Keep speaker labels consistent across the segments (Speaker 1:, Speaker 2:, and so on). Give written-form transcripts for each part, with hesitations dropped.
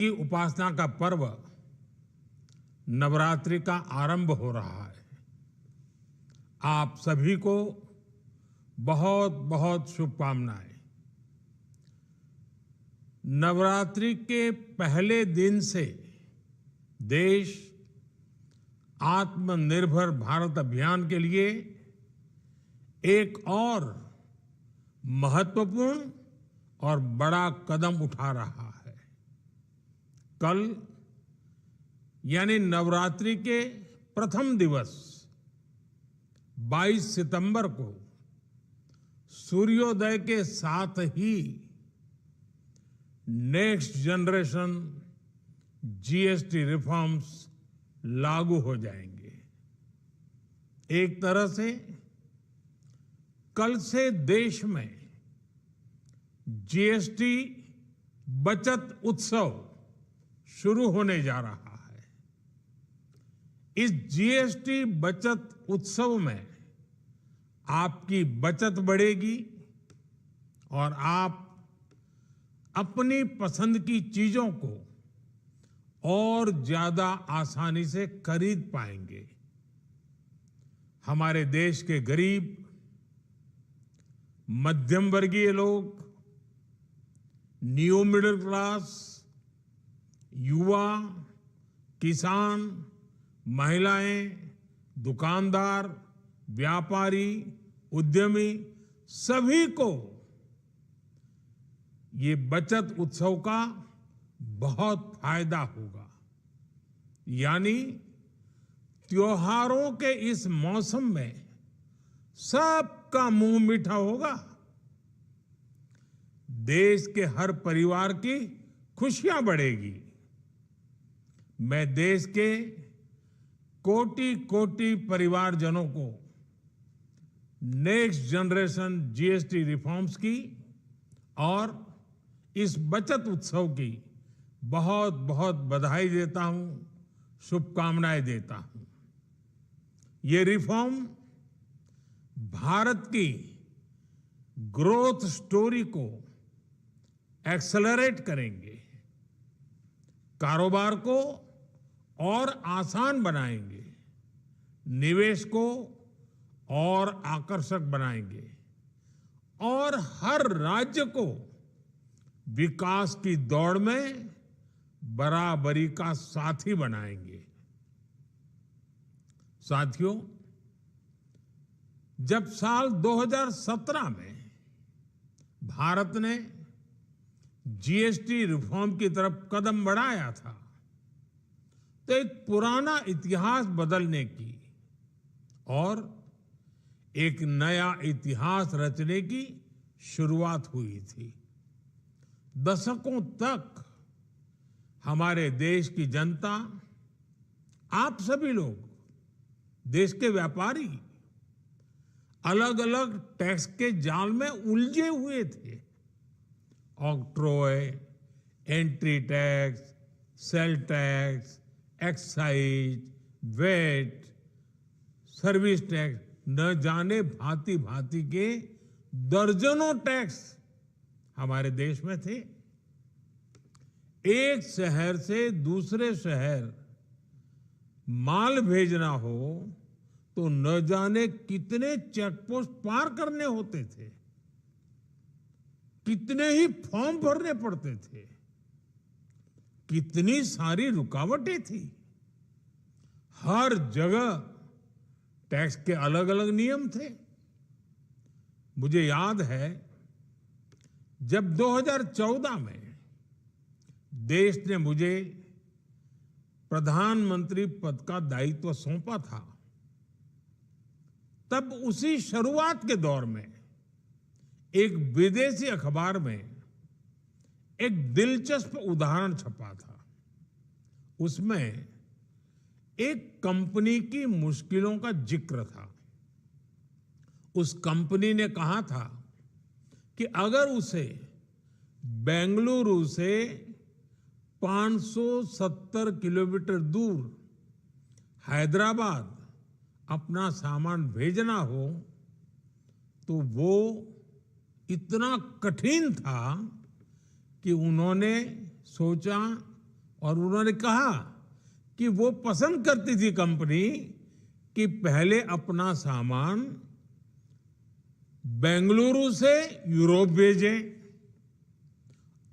Speaker 1: की उपासना का पर्व नवरात्रि का आरंभ हो रहा है। आप सभी को बहुत बहुत शुभकामनाएं। नवरात्रि के पहले दिन से देश आत्मनिर्भर भारत अभियान के लिए एक और महत्वपूर्ण और बड़ा कदम उठा रहा है। कल यानी नवरात्रि के प्रथम दिवस 22 सितंबर को सूर्योदय के साथ ही नेक्स्ट जनरेशन जीएसटी रिफॉर्म्स लागू हो जाएंगे। एक तरह से कल से देश में जीएसटी बचत उत्सव शुरू होने जा रहा है। इस जीएसटी बचत उत्सव में आपकी बचत बढ़ेगी और आप अपनी पसंद की चीजों को और ज्यादा आसानी से खरीद पाएंगे। हमारे देश के गरीब, मध्यम वर्गीय लोग, न्यू मिडिल क्लास, युवा, किसान, महिलाएं, दुकानदार, व्यापारी, उद्यमी सभी को ये बचत उत्सव का बहुत फायदा होगा। यानी त्योहारों के इस मौसम में सबका मुंह मीठा होगा। देश के हर परिवार की खुशियां बढ़ेगी। मैं देश के कोटि कोटि परिवारजनों को नेक्स्ट जनरेशन जीएसटी रिफॉर्म्स की और इस बचत उत्सव की बहुत बहुत बधाई देता हूं, शुभकामनाएं देता हूं। ये रिफॉर्म भारत की ग्रोथ स्टोरी को एक्सेलरेट करेंगे, कारोबार को और आसान बनाएंगे, निवेश को और आकर्षक बनाएंगे और हर राज्य को विकास की दौड़ में बराबरी का साथी बनाएंगे। साथियों, जब साल 2017 में भारत ने जीएसटी रिफॉर्म की तरफ कदम बढ़ाया था तो एक पुराना इतिहास बदलने की और एक नया इतिहास रचने की शुरुआत हुई थी। दशकों तक हमारे देश की जनता, आप सभी लोग, देश के व्यापारी अलग अलग टैक्स के जाल में उलझे हुए थे। Octroi, entry tax, sale tax, excise, VAT, service tax, न जाने भांति भांति के दर्जनों टैक्स हमारे देश में थे। एक शहर से दूसरे शहर माल भेजना हो तो न जाने कितने चेकपोस्ट पार करने होते थे, कितने ही फॉर्म भरने पड़ते थे, कितनी सारी रुकावटें थी। हर जगह टैक्स के अलग अलग नियम थे। मुझे याद है जब 2014 में देश ने मुझे प्रधानमंत्री पद का दायित्व सौंपा था, तब उसी शुरुआत के दौर में एक विदेशी अखबार में एक दिलचस्प उदाहरण छपा था। उसमें एक कंपनी की मुश्किलों का जिक्र था। उस कंपनी ने कहा था कि अगर उसे बेंगलुरु से 570 किलोमीटर दूर हैदराबाद अपना सामान भेजना हो तो वो इतना कठिन था कि उन्होंने सोचा और उन्होंने कहा कि वो पसंद करती थी कंपनी कि पहले अपना सामान बेंगलुरु से यूरोप भेजें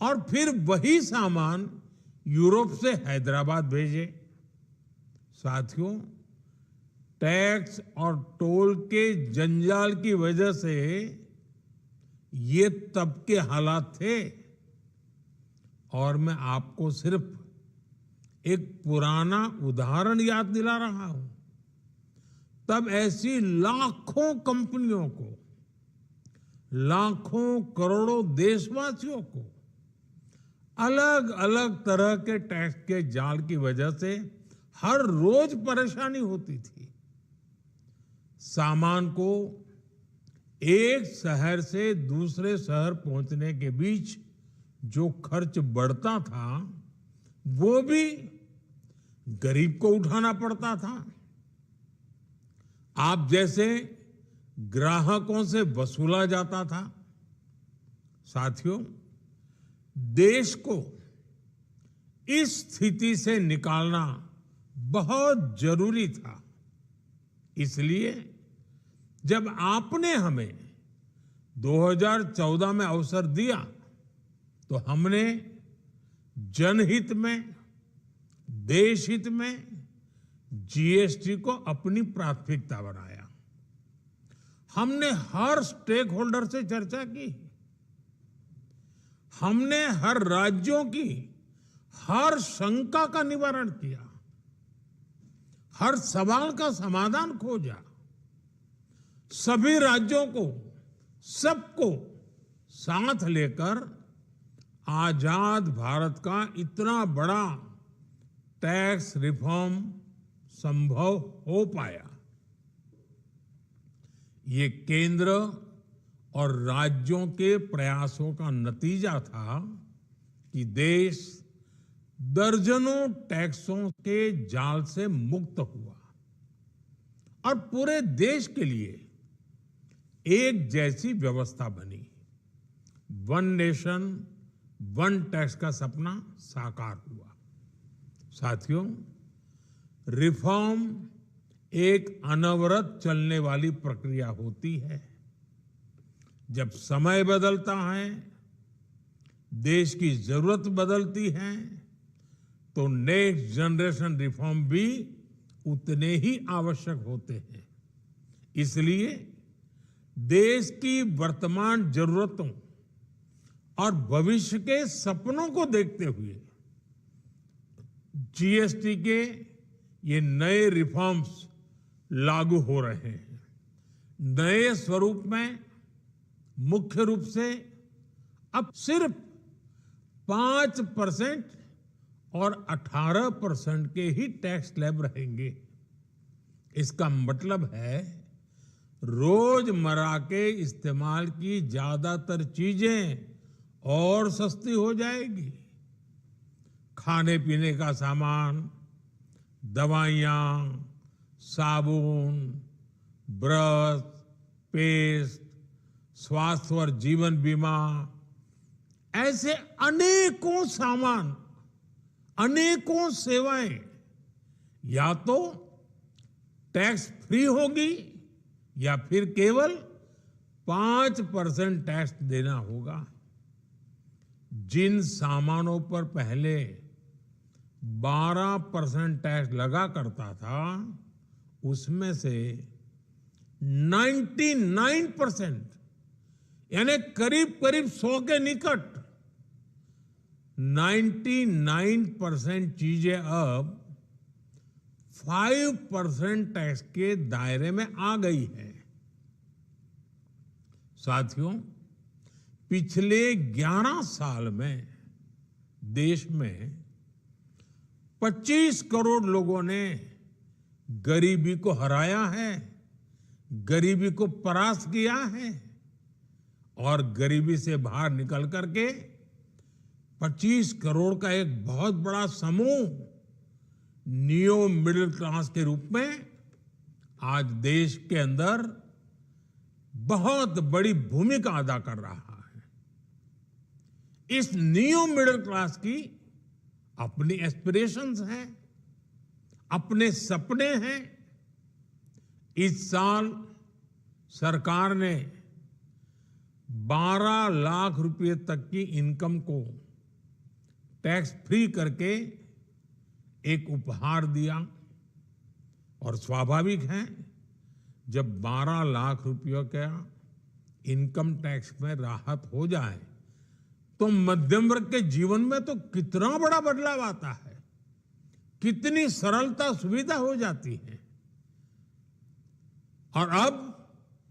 Speaker 1: और फिर वही सामान यूरोप से हैदराबाद भेजें। साथियों, टैक्स और टोल के जंजाल की वजह से ये तब के हालात थे। और मैं आपको सिर्फ एक पुराना उदाहरण याद दिला रहा हूं। तब ऐसी लाखों कंपनियों को, लाखों करोड़ों देशवासियों को अलग अलग तरह के टैक्स के जाल की वजह से हर रोज परेशानी होती थी। सामान को एक शहर से दूसरे शहर पहुंचने के बीच जो खर्च बढ़ता था वो भी गरीब को उठाना पड़ता था। आप जैसे ग्राहकों से वसूला जाता था। साथियों, देश को इस स्थिति से निकालना बहुत जरूरी था। इसलिए जब आपने हमें 2014 में अवसर दिया तो हमने जनहित में, देशहित में जीएसटी को अपनी प्राथमिकता बनाया। हमने हर स्टेक होल्डर से चर्चा की। हमने हर राज्यों की हर शंका का निवारण किया, हर सवाल का समाधान खोजा। सभी राज्यों को, सबको साथ लेकर आजाद भारत का इतना बड़ा टैक्स रिफॉर्म संभव हो पाया। ये केंद्र और राज्यों के प्रयासों का नतीजा था कि देश दर्जनों टैक्सों के जाल से मुक्त हुआ और पूरे देश के लिए एक जैसी व्यवस्था बनी। वन नेशन वन टैक्स का सपना साकार हुआ। साथियों, रिफॉर्म एक अनवरत चलने वाली प्रक्रिया होती है। जब समय बदलता है, देश की जरूरत बदलती है, तो नेक्स्ट जनरेशन रिफॉर्म भी उतने ही आवश्यक होते हैं। इसलिए देश की वर्तमान जरूरतों और भविष्य के सपनों को देखते हुए जीएसटी के ये नए रिफॉर्म्स लागू हो रहे हैं। नए स्वरूप में मुख्य रूप से अब सिर्फ 5% और 18% के ही टैक्स स्लैब रहेंगे। इसका मतलब है रोजमर्रा के इस्तेमाल की ज्यादातर चीजें और सस्ती हो जाएगी। खाने पीने का सामान, दवाइयां, साबुन, ब्रश, पेस्ट, स्वास्थ्य और जीवन बीमा, ऐसे अनेकों सामान, अनेकों सेवाएं या तो टैक्स फ्री होगी या फिर केवल 5% टैक्स देना होगा। जिन सामानों पर पहले 12% टैक्स लगा करता था, उसमें से 99% यानी करीब करीब 100 के निकट 99% चीजें अब 5% टैक्स के दायरे में आ गई है। साथियों, पिछले 11 साल में देश में 25 करोड़ लोगों ने गरीबी को हराया है, गरीबी को परास्त किया है और गरीबी से बाहर निकल करके 25 करोड़ का एक बहुत बड़ा समूह नियो मिडिल क्लास के रूप में आज देश के अंदर बहुत बड़ी भूमिका अदा कर रहा है। इस नियो मिडिल क्लास की अपनी एस्पिरेशंस हैं, अपने सपने हैं। इस साल सरकार ने 12 लाख रुपए तक की इनकम को टैक्स फ्री करके एक उपहार दिया। और स्वाभाविक है, जब 12 लाख रुपयों का इनकम टैक्स में राहत हो जाए तो मध्यम वर्ग के जीवन में तो कितना बड़ा बदलाव आता है, कितनी सरलता सुविधा हो जाती है। और अब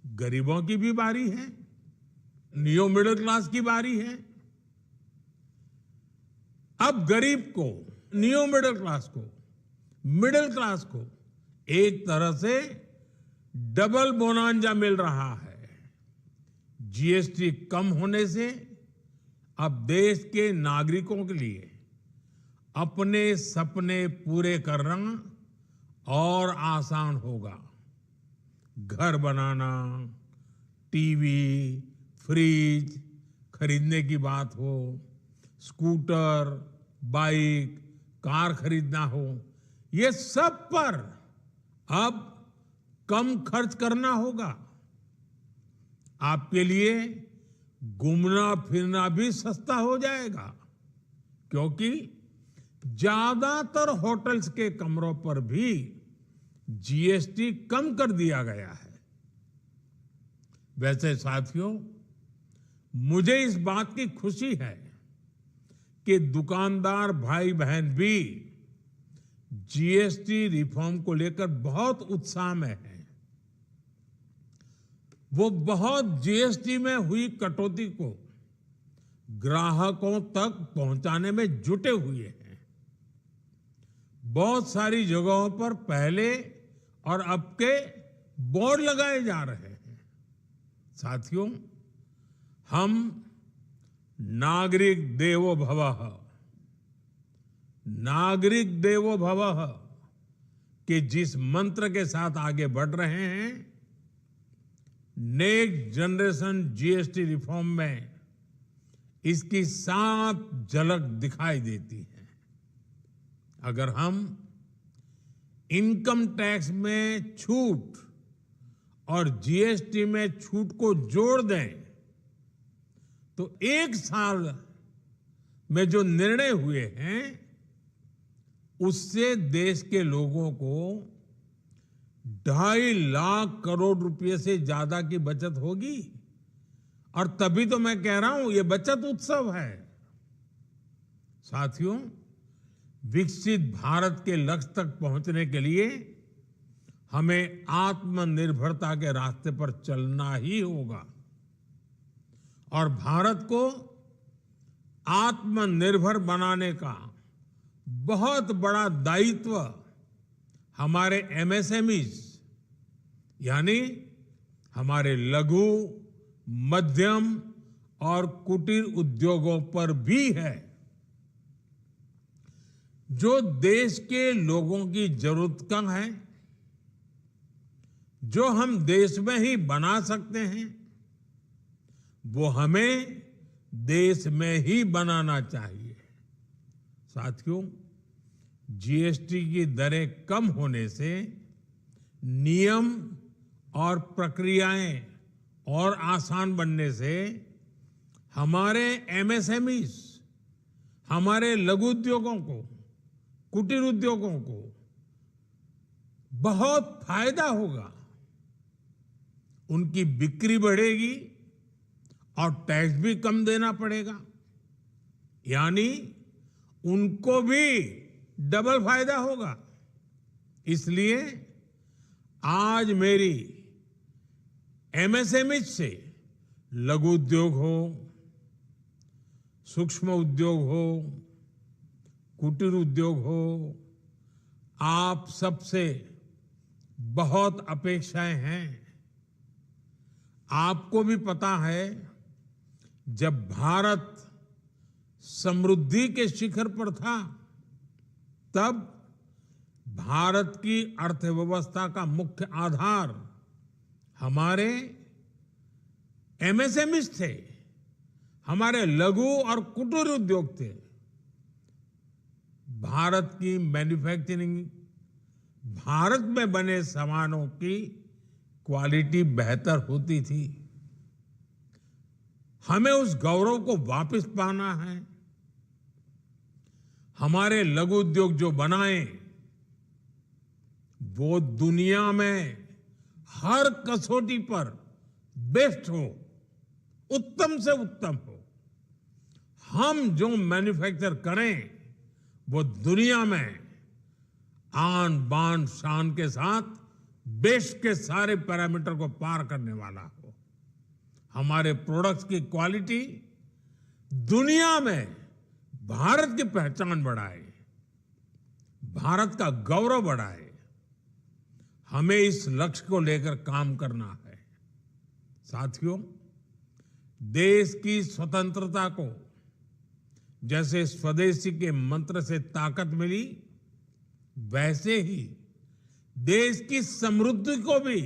Speaker 1: गरीबों की भी बारी है, नियो मिडिल क्लास की बारी है। अब गरीब को, नियो मिडिल क्लास को एक तरह से डबल बोनांजा मिल रहा है। जीएसटी कम होने से अब देश के नागरिकों के लिए अपने सपने पूरे करना और आसान होगा। घर बनाना, टीवी, फ्रिज खरीदने की बात हो, स्कूटर, बाइक, कार खरीदना हो, ये सब पर अब कम खर्च करना होगा। आपके लिए घूमना फिरना भी सस्ता हो जाएगा, क्योंकि ज्यादातर होटल्स के कमरों पर भी जीएसटी कम कर दिया गया है। वैसे साथियों, मुझे इस बात की खुशी है कि दुकानदार भाई बहन भी जीएसटी रिफॉर्म को लेकर बहुत उत्साह में हैं। वो बहुत जीएसटी में हुई कटौती को ग्राहकों तक पहुंचाने में जुटे हुए हैं। बहुत सारी जगहों पर पहले और अब के बोर्ड लगाए जा रहे हैं। साथियों, हम नागरिक देवो भवः के जिस मंत्र के साथ आगे बढ़ रहे हैं, नेक्स्ट जनरेशन जीएसटी रिफॉर्म में इसकी साफ झलक दिखाई देती है। अगर हम इनकम टैक्स में छूट और जीएसटी में छूट को जोड़ दें तो एक साल में जो निर्णय हुए हैं उससे देश के लोगों को 2.5 लाख करोड़ रुपए से ज्यादा की बचत होगी। और तभी तो मैं कह रहा हूं, ये बचत उत्सव है। साथियों, विकसित भारत के लक्ष्य तक पहुंचने के लिए हमें आत्मनिर्भरता के रास्ते पर चलना ही होगा। और भारत को आत्मनिर्भर बनाने का बहुत बड़ा दायित्व हमारे एमएसएमईज यानी हमारे लघु, मध्यम और कुटीर उद्योगों पर भी है, जो देश के लोगों की जरूरत कम है, जो हम देश में ही बना सकते हैं, वो हमें देश में ही बनाना चाहिए। साथियों, जीएसटी की दरें कम होने से नियम और प्रक्रियाएं और आसान बनने से हमारे एमएसएमईज, हमारे लघु उद्योगों को, कुटीर उद्योगों को बहुत फायदा होगा। उनकी बिक्री बढ़ेगी और टैक्स भी कम देना पड़ेगा, यानी उनको भी डबल फायदा होगा। इसलिए आज मेरी एमएसएमई से लघु उद्योग हो, सूक्ष्म उद्योग हो, कुटीर उद्योग हो, आप सबसे बहुत अपेक्षाएं हैं। आपको भी पता है, जब भारत समृद्धि के शिखर पर था, तब भारत की अर्थव्यवस्था का मुख्य आधार हमारे एमएसएमईज थे, हमारे लघु और कुटीर उद्योग थे। भारत की मैन्युफैक्चरिंग, भारत में बने सामानों की क्वालिटी बेहतर होती थी। हमें उस गौरव को वापस पाना है। हमारे लघु उद्योग जो बनाए वो दुनिया में हर कसौटी पर बेस्ट हो, उत्तम से उत्तम हो। हम जो मैन्युफैक्चर करें वो दुनिया में आन बान शान के साथ बेस्ट के सारे पैरामीटर को पार करने वाला हो। हमारे प्रोडक्ट्स की क्वालिटी दुनिया में भारत की पहचान बढ़ाए, भारत का गौरव बढ़ाए। हमें इस लक्ष्य को लेकर काम करना है। साथियों, देश की स्वतंत्रता को जैसे स्वदेशी के मंत्र से ताकत मिली, वैसे ही देश की समृद्धि को भी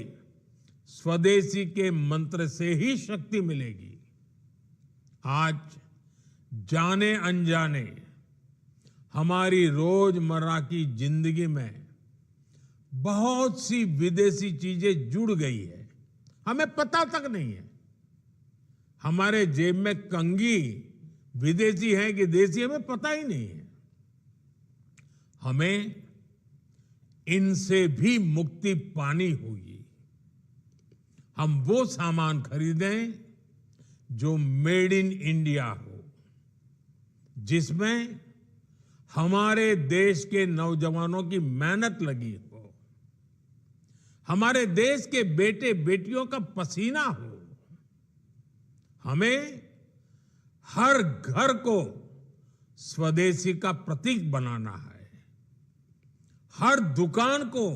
Speaker 1: स्वदेशी के मंत्र से ही शक्ति मिलेगी। आज जाने अनजाने हमारी रोजमर्रा की जिंदगी में बहुत सी विदेशी चीजें जुड़ गई है, हमें पता तक नहीं है। हमारे जेब में कंघी विदेशी है कि देसी, हमें पता ही नहीं है। हमें इनसे भी मुक्ति पानी होगी। हम वो सामान खरीदें जो मेड इन इंडिया हो, जिसमें हमारे देश के नौजवानों की मेहनत लगी हो, हमारे देश के बेटे बेटियों का पसीना हो। हमें हर घर को स्वदेशी का प्रतीक बनाना है, हर दुकान को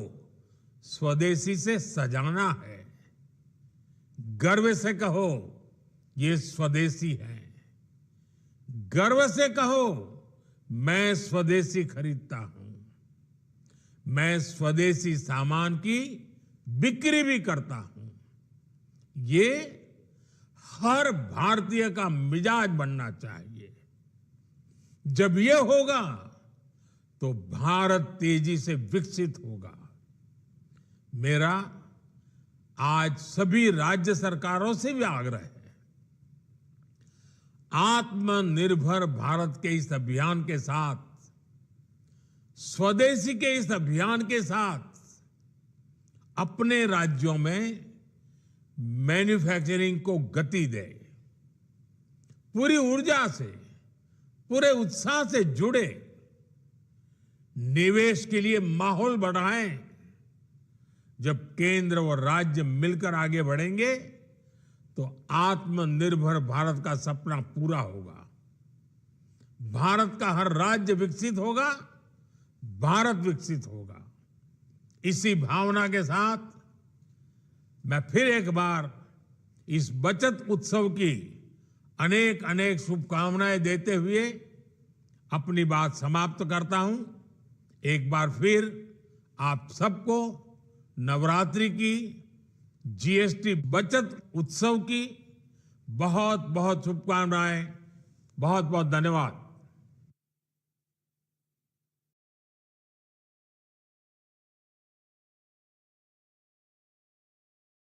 Speaker 1: स्वदेशी से सजाना है। गर्व से कहो ये स्वदेशी है, गर्व से कहो मैं स्वदेशी खरीदता हूं, मैं स्वदेशी सामान की बिक्री भी करता हूं। ये हर भारतीय का मिजाज बनना चाहिए। जब ये होगा तो भारत तेजी से विकसित होगा। मेरा आज सभी राज्य सरकारों से भी आग्रह है, आत्मनिर्भर भारत के इस अभियान के साथ, स्वदेशी के इस अभियान के साथ अपने राज्यों में मैन्युफैक्चरिंग को गति दे, पूरी ऊर्जा से, पूरे उत्साह से जुड़े, निवेश के लिए माहौल बढ़ाएं। जब केंद्र और राज्य मिलकर आगे बढ़ेंगे तो आत्मनिर्भर भारत का सपना पूरा होगा। भारत का हर राज्य विकसित होगा, भारत विकसित होगा। इसी भावना के साथ मैं फिर एक बार इस बचत उत्सव की अनेक अनेक शुभकामनाएं देते हुए अपनी बात समाप्त करता हूं। एक बार फिर आप सबको नवरात्रि की, जीएसटी बचत उत्सव की बहुत बहुत शुभकामनाएं। बहुत बहुत धन्यवाद।